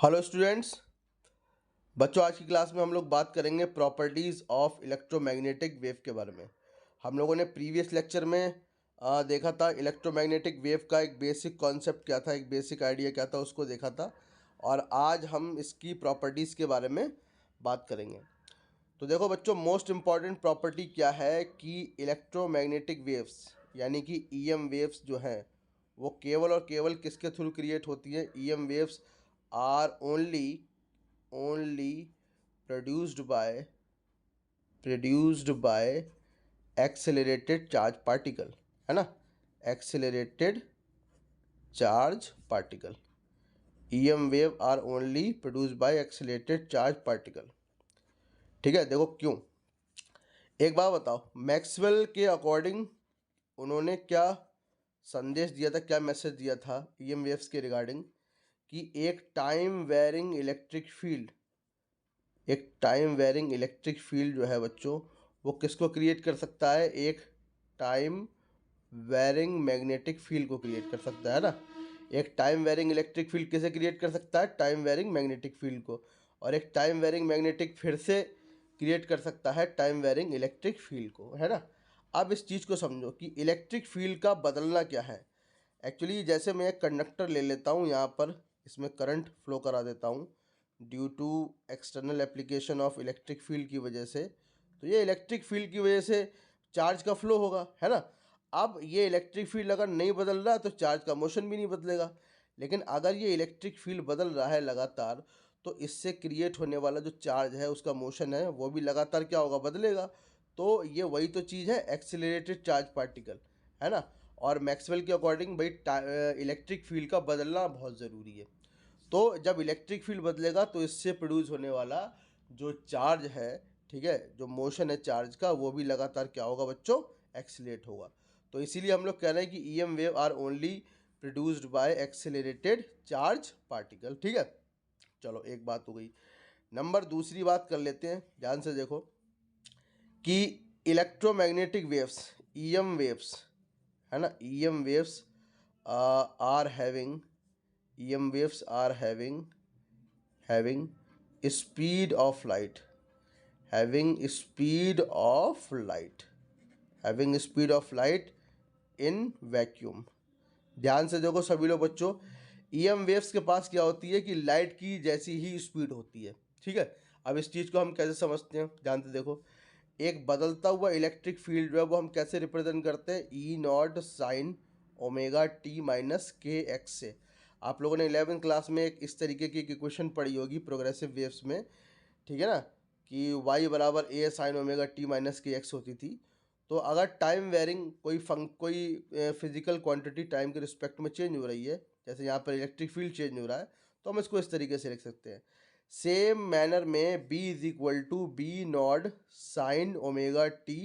Hello students. बच्चों, आज की क्लास में हम लोग बात करेंगे प्रॉपर्टीज़ ऑफ इलेक्ट्रोमैग्नेटिक वेव के बारे में। हम लोगों ने प्रीवियस लेक्चर में देखा था इलेक्ट्रोमैग्नेटिक वेव का एक बेसिक कॉन्सेप्ट क्या था, एक बेसिक आइडिया क्या था, उसको देखा था। और आज हम इसकी प्रॉपर्टीज़ के बारे में बात करेंगे। तो देखो बच्चों, मोस्ट इम्पॉर्टेंट प्रॉपर्टी क्या है कि इलेक्ट्रोमैग्नेटिक वेव्स यानी कि ईएम वेव्स जो हैं वो केवल और केवल किसके थ्रू क्रिएट होती हैं। EM waves are only produced by accelerated charge particle, है ना। accelerated charge particle, EM wave are only produced by accelerated charge particle। ठीक है, देखो क्यों। एक बात बताओ, मैक्सवेल के अकॉर्डिंग उन्होंने क्या संदेश दिया था, क्या मैसेज दिया था ईएम वेव्स के रिगार्डिंग, कि एक टाइम वेरिंग इलेक्ट्रिक फील्ड जो है बच्चों, वो किसको क्रिएट कर सकता है। एक टाइम वेरिंग मैग्नेटिक फील्ड को क्रिएट कर सकता है ना। एक टाइम वेरिंग इलेक्ट्रिक फील्ड किसे क्रिएट कर सकता है, टाइम वेरिंग मैग्नेटिक फील्ड को। और एक टाइम वेरिंग मैग्नेटिक फिर से क्रिएट कर सकता है टाइम वेरिंग इलेक्ट्रिक फील्ड को, है ना। अब इस चीज़ को समझो कि इलेक्ट्रिक फील्ड का बदलना क्या है। एक्चुअली जैसे मैं एक कंडक्टर ले लेता हूँ, यहाँ पर इसमें करंट फ्लो करा देता हूँ due to external application of electric field की वजह से, तो ये इलेक्ट्रिक फील्ड की वजह से चार्ज का फ्लो होगा, है ना। अब ये इलेक्ट्रिक फील्ड अगर नहीं बदल रहा तो चार्ज का मोशन भी नहीं बदलेगा। लेकिन अगर ये इलेक्ट्रिक फील्ड बदल रहा है लगातार, तो इससे क्रिएट होने वाला जो चार्ज है, उसका मोशन है, वो भी लगातार क्या होगा, बदलेगा। तो ये वही तो चीज़ है एक्सिलरेटेड चार्ज पार्टिकल, है ना। और मैक्सवेल के अकॉर्डिंग भाई इलेक्ट्रिक फील्ड का बदलना बहुत ज़रूरी है। तो जब इलेक्ट्रिक फील्ड बदलेगा तो इससे प्रोड्यूस होने वाला जो चार्ज है, ठीक है, जो मोशन है चार्ज का, वो भी लगातार क्या होगा बच्चों, एक्सीलरेट होगा। तो इसीलिए हम लोग कह रहे हैं कि EM wave are only produced by accelerated charge particle. ठीक है, चलो एक बात हो गई। नंबर दूसरी बात कर लेते हैं, ध्यान से देखो कि इलेक्ट्रोमैग्नेटिक वेव्स, ईएम वेव्स, है ना, EM waves are having EM waves are having speed of light, having speed of light, having speed of light in vacuum। ध्यान से देखो सभी लोग बच्चों, EM वेव्स के पास क्या होती है कि लाइट की जैसी ही स्पीड होती है। ठीक है, अब इस चीज़ को हम कैसे समझते हैं, ध्यान से देखो। एक बदलता हुआ इलेक्ट्रिक फील्ड जो है वो हम कैसे रिप्रेजेंट करते हैं, E naught sine omega T minus K X से। आप लोगों ने 11th क्लास में एक इस तरीके की एक इक्वेशन पढ़ी होगी प्रोग्रेसिव वेव्स में, ठीक है ना, कि y बराबर ए sign omega T minus K x होती थी। तो अगर टाइम वेरिंग कोई फिजिकल क्वांटिटी टाइम के रिस्पेक्ट में चेंज हो रही है, जैसे यहाँ पर इलेक्ट्रिक फील्ड चेंज हो रहा है, तो हम इसको इस तरीके से लिख सकते हैं। सेम मैनर में b is equal to B naught sine omega T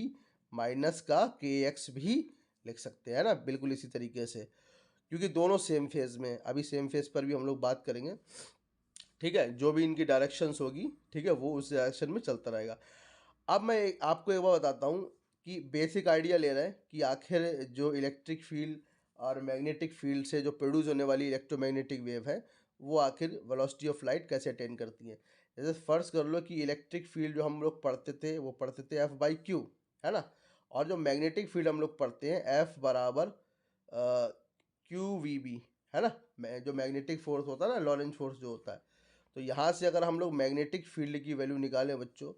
minus का के एक्स भी लिख सकते हैं ना, बिल्कुल इसी तरीके से, क्योंकि दोनों सेम फेज में। अभी सेम फेज पर भी हम लोग बात करेंगे, ठीक है, जो भी इनकी डायरेक्शंस होगी, ठीक है, वो उस डायरेक्शन में चलता रहेगा। अब मैं आपको एक बार बताता हूँ कि बेसिक आइडिया ले रहे हैं कि आखिर जो इलेक्ट्रिक फील्ड और मैग्नेटिक फील्ड से जो प्रोड्यूस होने वाली इलेक्ट्रोमैग्नेटिक वेव है, वो आखिर वेलोसिटी ऑफ लाइट कैसे अटेन करती है। जैसे फर्स्ट कर लो कि इलेक्ट्रिक फील्ड जो हम लोग पढ़ते थे वो पढ़ते थे एफ बाई क्यू, है ना। और जो मैग्नेटिक फील्ड हम लोग पढ़ते हैं एफ बराबर क्यू वी बी, है ना। जो मैग्नेटिक फोर्स होता है ना, लॉरेंज फोर्स जो होता है। तो यहाँ से अगर हम लोग मैग्नेटिक फील्ड की वैल्यू निकालें बच्चों,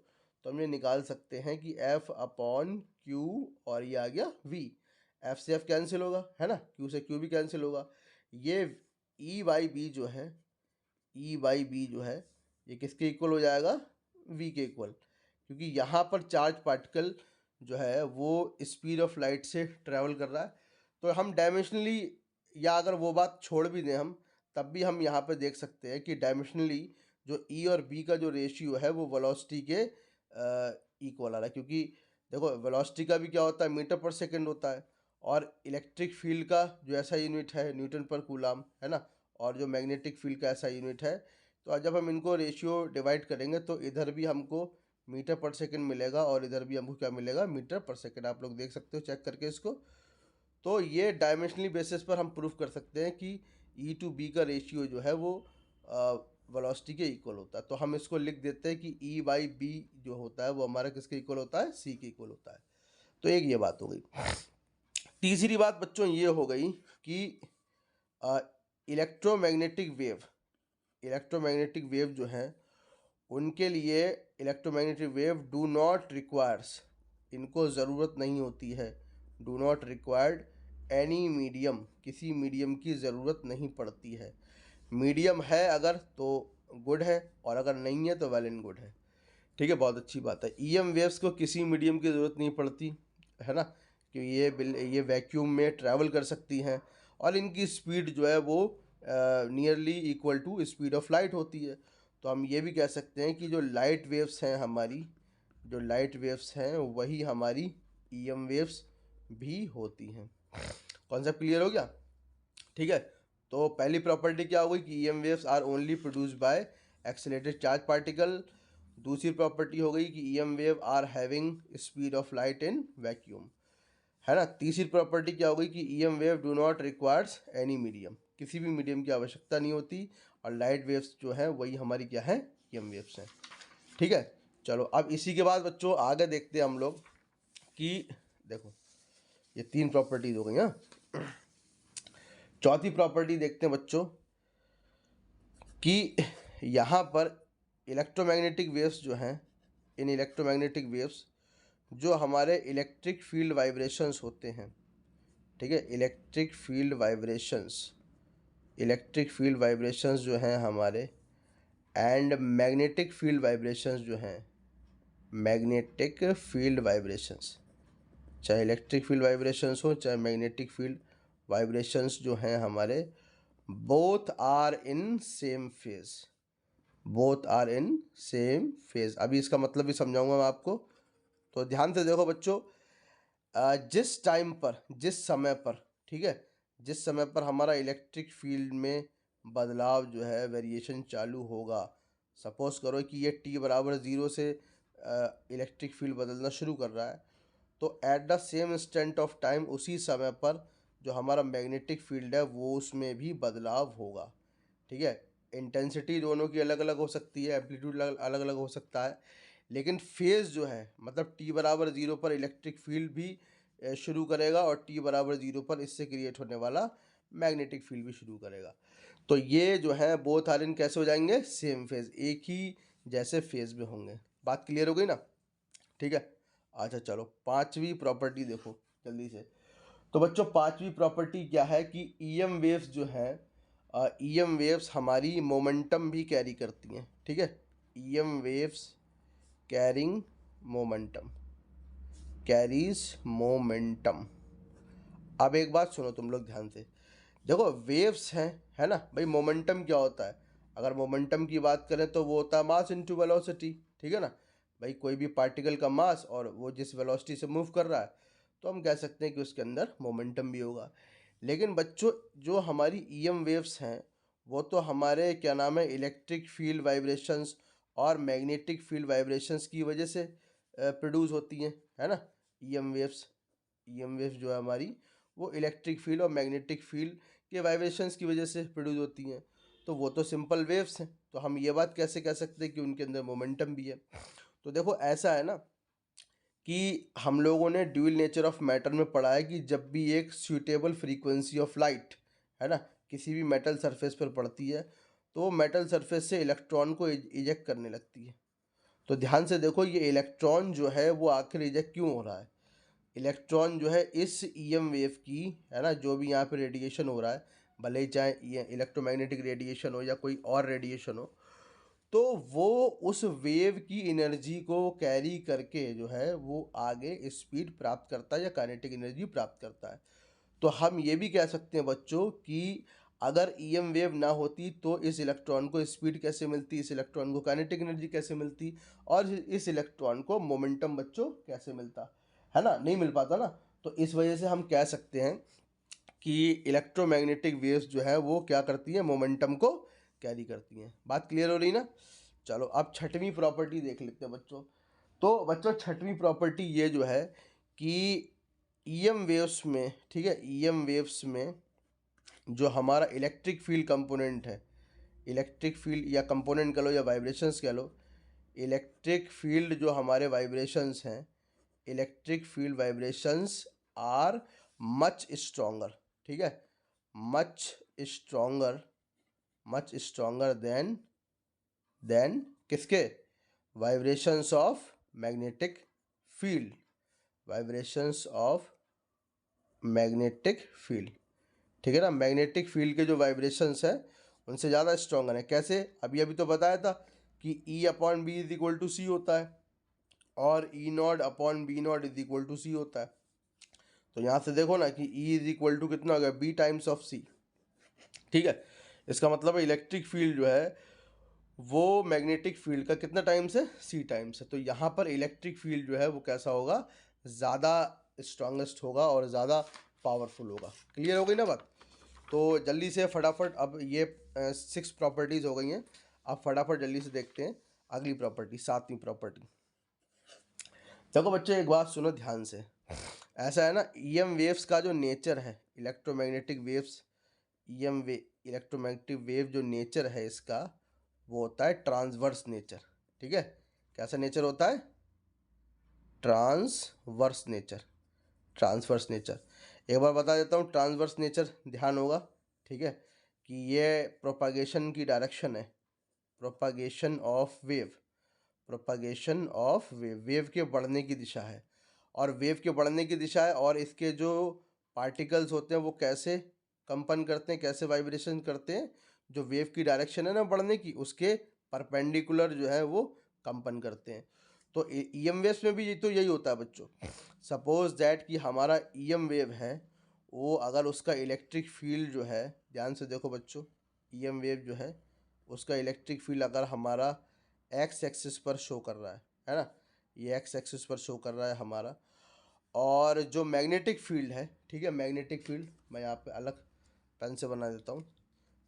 तो हम ये निकाल सकते हैं कि एफ अपॉन क्यू, और ये आ गया वी। एफ से एफ कैंसिल होगा, है ना, क्यू से क्यू भी कैंसिल होगा। ये ई बाई बी जो है, ई बाई बी जो है, ये किसके इक्वल हो जाएगा, वी के इक्वल। क्योंकि यहाँ पर चार्ज पार्टिकल जो है वो स्पीड ऑफ लाइट से ट्रैवल कर रहा है। तो हम डायमेंशनली, या अगर वो बात छोड़ भी दें हम, तब भी हम यहाँ पे देख सकते हैं कि डायमेंशनली जो ई और बी का जो रेशियो है वो वेलोसिटी के इक्वल आ रहा है। क्योंकि देखो वेलोसिटी का भी क्या होता है, मीटर पर सेकंड होता है, और इलेक्ट्रिक फील्ड का जो ऐसा यूनिट है न्यूटन पर कूलाम, है ना, और जो मैग्नेटिक फील्ड का ऐसा यूनिट है। तो जब हम इनको रेशियो डिवाइड करेंगे तो इधर भी हमको मीटर पर सेकंड मिलेगा और इधर भी हमको क्या मिलेगा, मीटर पर सेकंड। आप लोग देख सकते हो चेक करके इसको। तो ये डायमेंशनली बेसिस पर हम प्रूफ कर सकते हैं कि ई टू बी का रेशियो जो है वो वेलोसिटी के इक्वल होता है। तो हम इसको लिख देते हैं कि E/B जो होता है वो हमारा किसके इक्वल होता है, c के इक्वल होता है। तो एक ये बात हो गई। तीसरी बात बच्चों ये हो गई कि इलेक्ट्रोमैग्नेटिक वेव जो है उनके लिए electromagnetic wave do not requires, इनको ज़रूरत नहीं होती है, do not required any medium, किसी मीडियम की ज़रूरत नहीं पड़ती है। मीडियम है अगर तो गुड है, और अगर नहीं है तो वेल एंड गुड है। ठीक है, बहुत अच्छी बात है। ईएम वेव्स को किसी मीडियम की ज़रूरत नहीं पड़ती है ना, कि ये वैक्यूम में ट्रैवल कर सकती हैं, और इनकी स्पीड जो है वो nearly equal to speed of light होती है। तो हम ये भी कह सकते हैं कि जो लाइट वेव्स हैं हमारी, जो लाइट वेव्स हैं वही हमारी ईएम वेव्स भी होती हैं। कॉन्सेप्ट क्लियर हो गया? ठीक है, तो पहली प्रॉपर्टी क्या हो गई कि EM waves are only produce by accelerated charge particle. दूसरी प्रॉपर्टी हो गई कि EM wave are having speed of light in vacuum, है ना। तीसरी प्रॉपर्टी क्या हो गई कि EM wave do not requires any medium, किसी भी मीडियम की आवश्यकता नहीं होती, और लाइट वेव्स जो है वही हमारी क्या है, ईएम वेव्स हैं। ठीक है, चलो अब इसी के बाद बच्चों आगे देखते हैं हम लोग कि देखो ये तीन प्रॉपर्टीज हो गई। हाँ, चौथी प्रॉपर्टी देखते हैं बच्चों कि यहाँ पर इलेक्ट्रोमैग्नेटिक वेव्स जो हैं, इन इलेक्ट्रोमैग्नेटिक वेव्स जो हमारे इलेक्ट्रिक फील्ड वाइब्रेशंस होते हैं, ठीक है, इलेक्ट्रिक फील्ड वाइब्रेशंस जो हैं हमारे, एंड मैग्नेटिक फील्ड वाइब्रेशंस जो हैं, मैग्नेटिक फील्ड वाइब्रेशंस, चाहे इलेक्ट्रिक फील्ड वाइब्रेशंस हो चाहे मैग्नेटिक फील्ड वाइब्रेशंस जो हैं हमारे, both are in same phase, both are in same phase. अभी इसका मतलब भी समझाऊंगा मैं आपको, तो ध्यान से देखो बच्चों। जिस टाइम पर, जिस समय पर, ठीक है, जिस समय पर हमारा इलेक्ट्रिक फील्ड में बदलाव जो है, वेरिएशन चालू होगा, सपोज करो कि ये t=0 से इलेक्ट्रिक फील्ड बदलना शुरू कर रहा है, तो at the same instant of time, उसी समय पर जो हमारा मैग्नेटिक फील्ड है वो उसमें भी बदलाव होगा। ठीक है, इंटेंसिटी दोनों की अलग अलग हो सकती है, एम्पलीट्यूड अलग अलग हो सकता है, लेकिन फेज़ जो है, मतलब t=0 पर इलेक्ट्रिक फील्ड भी शुरू करेगा, और t=0 पर इससे क्रिएट होने वाला मैग्नेटिक फील्ड भी शुरू करेगा। तो ये जो है बोथ आर इन कैसे हो जाएंगे, सेम फेज, एक ही जैसे फेज में होंगे। बात क्लियर हो गई ना? ठीक है, अच्छा चलो पांचवी प्रॉपर्टी देखो जल्दी से। तो बच्चों पांचवी प्रॉपर्टी क्या है कि ईएम वेव्स जो है, ईएम वेव्स हमारी मोमेंटम भी कैरी करती हैं। ठीक है, EM waves carrying momentum, carries momentum. अब एक बात सुनो तुम लोग ध्यान से, देखो वेव्स हैं, है ना भाई। मोमेंटम क्या होता है? अगर मोमेंटम की बात करें तो वो होता है मास इनटू वेलोसिटी, ठीक है ना भाई। कोई भी पार्टिकल का मास और वो जिस वेलोसिटी से मूव कर रहा है, तो हम कह सकते हैं कि उसके अंदर मोमेंटम भी होगा। लेकिन बच्चों जो हमारी ईएम वेव्स हैं वो तो हमारे क्या नाम है, इलेक्ट्रिक फील्ड वाइब्रेशंस और मैग्नेटिक फील्ड वाइब्रेशंस की वजह से प्रोड्यूस होती हैं, है ना। ईएम वेव्स जो है हमारी, वो इलेक्ट्रिक फील्ड और मैग्नेटिक फील्ड के वाइब्रेशंस की वजह से प्रोड्यूस होती हैं। तो वो तो सिंपल वेव्स हैं, तो हम ये बात कैसे कह सकते हैं कि उनके अंदर मोमेंटम भी है? तो देखो ऐसा है ना कि हम लोगों ने ड्यूल नेचर ऑफ मैटर में पढ़ा है कि जब भी एक सूटेबल फ्रीक्वेंसी ऑफ लाइट, है ना, किसी भी मेटल सरफेस पर पड़ती है, तो वो मेटल सरफेस से इलेक्ट्रॉन को इजेक्ट करने लगती है। तो ध्यान से देखो, ये इलेक्ट्रॉन जो है वो आखिर इजेक्ट क्यों हो रहा है? इलेक्ट्रॉन जो है इस ईएम वेव की, है ना, जो भी यहाँ पे रेडिएशन हो रहा है, भले ही चाहे ये इलेक्ट्रोमैग्नेटिक रेडिएशन हो या कोई और रेडिएशन हो, तो वो उस वेव की एनर्जी को कैरी करके जो है वो आगे स्पीड प्राप्त करता है या काइनेटिक एनर्जी प्राप्त करता है। तो हम ये भी कह सकते हैं बच्चों कि अगर ईएम वेव ना होती तो इस इलेक्ट्रॉन को स्पीड कैसे मिलती, इस इलेक्ट्रॉन को काइनेटिक एनर्जी कैसे मिलती, और इस इलेक्ट्रॉन को मोमेंटम बच्चों कैसे मिलता, है ना, नहीं मिल पाता ना। तो इस वजह से हम कह सकते हैं कि इलेक्ट्रोमैग्नेटिक वेव्स जो है वो क्या करती हैं, मोमेंटम को कैरी करती हैं। बात क्लियर हो रही ना? चलो अब छठवीं प्रॉपर्टी देख लेते हैं बच्चों। तो बच्चों छठवीं प्रॉपर्टी ये जो है कि ईएम वेव्स में, ठीक है, ईएम वेव्स में जो हमारा इलेक्ट्रिक फील्ड कंपोनेंट है, इलेक्ट्रिक फील्ड या कंपोनेंट कह लो या वाइब्रेशंस कह लो, इलेक्ट्रिक फील्ड जो हमारे वाइब्रेशंस हैं, electric field vibrations are much stronger, ठीक है, much stronger, much stronger than किसके, vibrations of magnetic field, vibrations of magnetic field, ठीक है ना। मैग्नेटिक फील्ड के जो वाइब्रेशंस हैं उनसे ज़्यादा स्ट्रॉन्गर है। कैसे, अभी अभी तो बताया था कि E upon B is equal to C होता है और E naught upon B naught is equal to C होता है। तो यहाँ से देखो ना कि E इज इक्वल टू कितना हो गया, बी टाइम्स ऑफ सी, ठीक है। इसका मतलब है इलेक्ट्रिक फील्ड जो है वो मैग्नेटिक फील्ड का कितना टाइम्स है, सी टाइम्स है। तो यहाँ पर इलेक्ट्रिक फील्ड जो है वो कैसा होगा, ज़्यादा स्ट्रांगेस्ट होगा और ज़्यादा पावरफुल होगा। क्लियर हो गई ना बात। तो जल्दी से फटाफट, अब ये 6 प्रॉपर्टीज़ हो गई हैं, अब फटाफट जल्दी से देखते हैं अगली प्रॉपर्टी, 7वीं प्रॉपर्टी। देखो बच्चे एक बात सुनो ध्यान से, ऐसा है ना, ईएम वेव्स का जो नेचर है, इलेक्ट्रोमैग्नेटिक वेव्स, इलेक्ट्रोमैग्नेटिक वेव जो नेचर है इसका वो होता है ट्रांसवर्स नेचर, ठीक है। कैसा नेचर होता है, ट्रांसवर्स नेचर, ट्रांसवर्स नेचर। एक बार बता देता हूँ ट्रांसवर्स नेचर, ध्यान होगा, ठीक है, कि ये प्रोपागेशन की डायरेक्शन है, propagation of wave, propagation of wave, wave के बढ़ने की दिशा है, और वेव के बढ़ने की दिशा है, और इसके जो पार्टिकल्स होते हैं वो कैसे कंपन करते हैं, कैसे वाइब्रेशन करते हैं, जो वेव की डायरेक्शन है ना बढ़ने की, उसके परपेंडिकुलर जो है वो कंपन करते हैं। तो ईएम वेव्स में भी ये तो यही होता है बच्चों। सपोज दैट कि हमारा ईएम वेव है, वो अगर उसका इलेक्ट्रिक फील्ड जो है, ध्यान से देखो बच्चों, ईएम वेव जो है उसका इलेक्ट्रिक फील्ड अगर हमारा एक्स एक्सिस पर शो कर रहा है ना, ये एक्स एक्सिस पर शो कर रहा है हमारा, और जो मैग्नेटिक फील्ड है, ठीक है, मैग्नेटिक फील्ड मैं यहाँ पे अलग पेन से बना देता हूँ,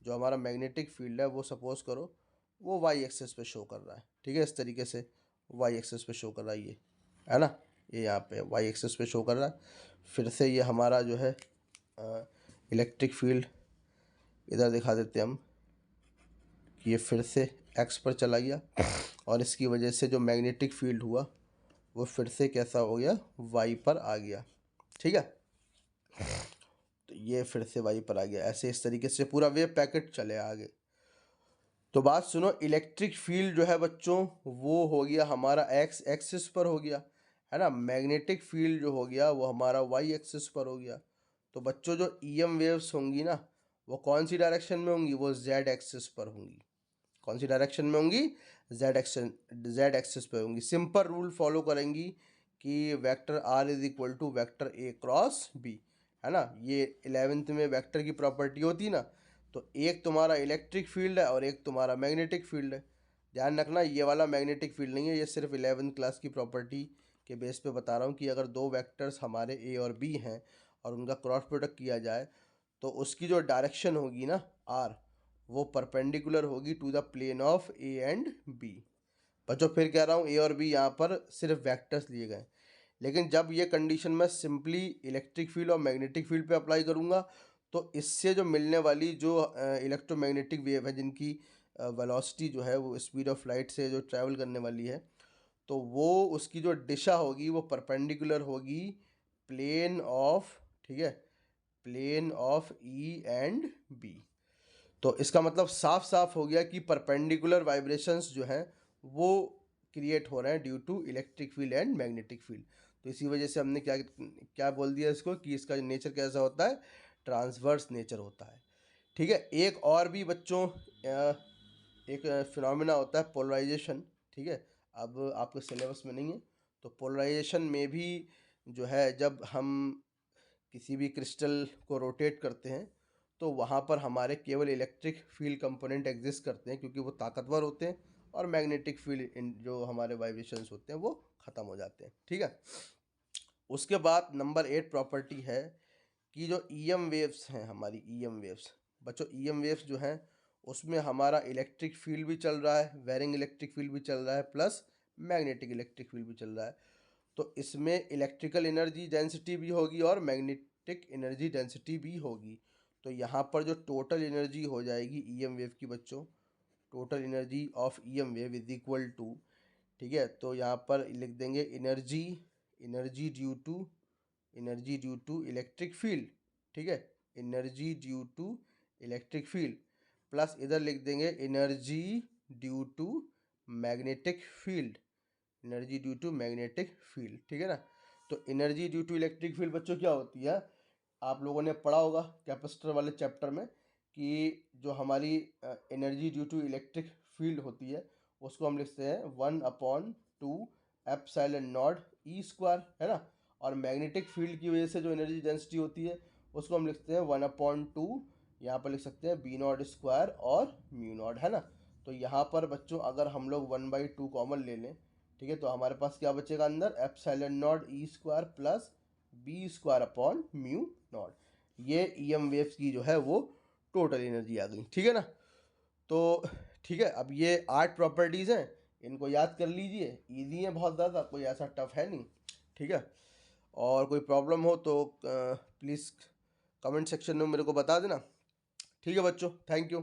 जो हमारा मैग्नेटिक फील्ड है वो सपोज करो वो वाई एक्सिस पे शो कर रहा है, ठीक है, इस तरीके से वाई एक्सिस पे शो कर रहा है, ये है ना, ये यहाँ पे वाई एक्सिस पे शो कर रहा है। फिर से ये हमारा जो है इलेक्ट्रिक फील्ड इधर दिखा देते हैं हम, कि ये फिर से एक्स पर चला गया, और इसकी वजह से जो मैग्नेटिक फील्ड हुआ वो फिर से कैसा हो गया, वाई पर आ गया, ठीक है। तो ये फिर से वाई पर आ गया, ऐसे इस तरीके से पूरा वेव पैकेट चले आगे। तो बात सुनो, इलेक्ट्रिक फील्ड जो है बच्चों वो हो गया हमारा एक्स एक्सिस पर हो गया, है ना, मैग्नेटिक फील्ड जो हो गया वो हमारा वाई एक्सिस पर हो गया। तो बच्चों जो ईएम वेव्स होंगी ना वो कौन सी डायरेक्शन में होंगी, वो जेड एक्सिस पर होंगी। कौन सी डायरेक्शन में होंगी, जेड एक्सिस पे होंगी। सिंपल रूल फॉलो करेंगी कि vector R is equal to vector A cross B, है ना, ये 11th में वेक्टर की प्रॉपर्टी होती है ना। तो एक तुम्हारा इलेक्ट्रिक फील्ड है और एक तुम्हारा मैग्नेटिक फील्ड है। ध्यान रखना ये वाला मैग्नेटिक फील्ड नहीं है, ये सिर्फ 11th क्लास की प्रॉपर्टी के बेस पे बता रहा हूँ कि अगर दो वेक्टर्स हमारे ए और बी हैं और उनका क्रॉस प्रोडक्ट किया जाए तो उसकी जो डायरेक्शन होगी ना आर, वो परपेंडिकुलर होगी to the plane of A and B. बच्चों फिर कह रहा हूँ ए और बी यहाँ पर सिर्फ वेक्टर्स लिए गए, लेकिन जब ये कंडीशन मैं सिंपली इलेक्ट्रिक फील्ड और मैग्नेटिक फील्ड पे अप्लाई करूँगा तो इससे जो मिलने वाली जो इलेक्ट्रोमैग्नेटिक वेव है जिनकी वेलोसिटी जो है वो स्पीड ऑफ लाइट से जो ट्रैवल करने वाली है, तो वो उसकी जो दिशा होगी वो परपेंडिकुलर होगी प्लेन ऑफ, ठीक है, plane of E and B. तो इसका मतलब साफ साफ हो गया कि परपेंडिकुलर वाइब्रेशंस जो हैं वो क्रिएट हो रहे हैं due to electric field and magnetic field. तो इसी वजह से हमने क्या क्या बोल दिया इसको कि इसका नेचर कैसा होता है, ट्रांसवर्स नेचर होता है, ठीक है। एक और भी बच्चों एक फिनोमेना होता है पोलराइजेशन, ठीक है, अब आपके सिलेबस में नहीं है। तो पोलराइजेशन में भी जो है जब हम किसी भी क्रिस्टल को रोटेट करते हैं तो वहाँ पर हमारे केवल इलेक्ट्रिक फील्ड कंपोनेंट एग्जिस्ट करते हैं क्योंकि वो ताकतवर होते हैं, और मैग्नेटिक फील्ड जो हमारे वाइब्रेशंस होते हैं वो ख़त्म हो जाते हैं, ठीक है। उसके बाद नंबर 8 प्रॉपर्टी है कि जो ईएम वेव्स हैं, हमारी ईएम वेव्स, बच्चों ईएम वेव्स जो हैं उसमें हमारा इलेक्ट्रिक फील्ड भी चल रहा है, वेरिंग इलेक्ट्रिक फील्ड भी चल रहा है, प्लस मैग्नेटिक इलेक्ट्रिक फील्ड भी चल रहा है। तो इसमें इलेक्ट्रिकल एनर्जी डेंसिटी भी होगी और मैग्नेटिक एनर्जी डेंसिटी भी होगी। तो यहाँ पर जो टोटल एनर्जी हो जाएगी ईएम वेव की बच्चों, total energy of EM wave is equal to, ठीक है, तो यहाँ पर लिख देंगे energy, energy due to electric field, ठीक है, energy due to electric field, plus इधर लिख देंगे energy due to magnetic field, energy due to magnetic field, ठीक है ना। तो energy due to electric field बच्चों क्या होती है, आप लोगों ने पढ़ा होगा कैपेसिटर वाले चैप्टर में कि जो हमारी energy due to electric field होती है उसको हम लिखते हैं 1/2 एप्सिलॉन नॉट ई स्क्वायर, है ना। और मैग्नेटिक फील्ड की वजह से जो एनर्जी डेंसिटी होती है उसको हम लिखते हैं 1/2, यहाँ पर लिख सकते हैं बी नॉट स्क्वायर और म्यू नॉट, है ना। तो यहाँ पर बच्चों अगर हम लोग 1/2 कॉमन ले लें, ठीक है, तो हमारे पास क्या बचेगा अंदर, epsilon naught E square plus B square upon mu naught. ये ईएम वेव्स की जो है वो टोटल एनर्जी आ गई, ठीक है ना। तो ठीक है, अब ये 8 प्रॉपर्टीज़ हैं, इनको याद कर लीजिए, इजी है बहुत ज़्यादा, कोई ऐसा टफ है नहीं, ठीक है। और कोई प्रॉब्लम हो तो प्लीज़ कमेंट सेक्शन में मेरे को बता देना, ठीक है बच्चों, थैंक यू।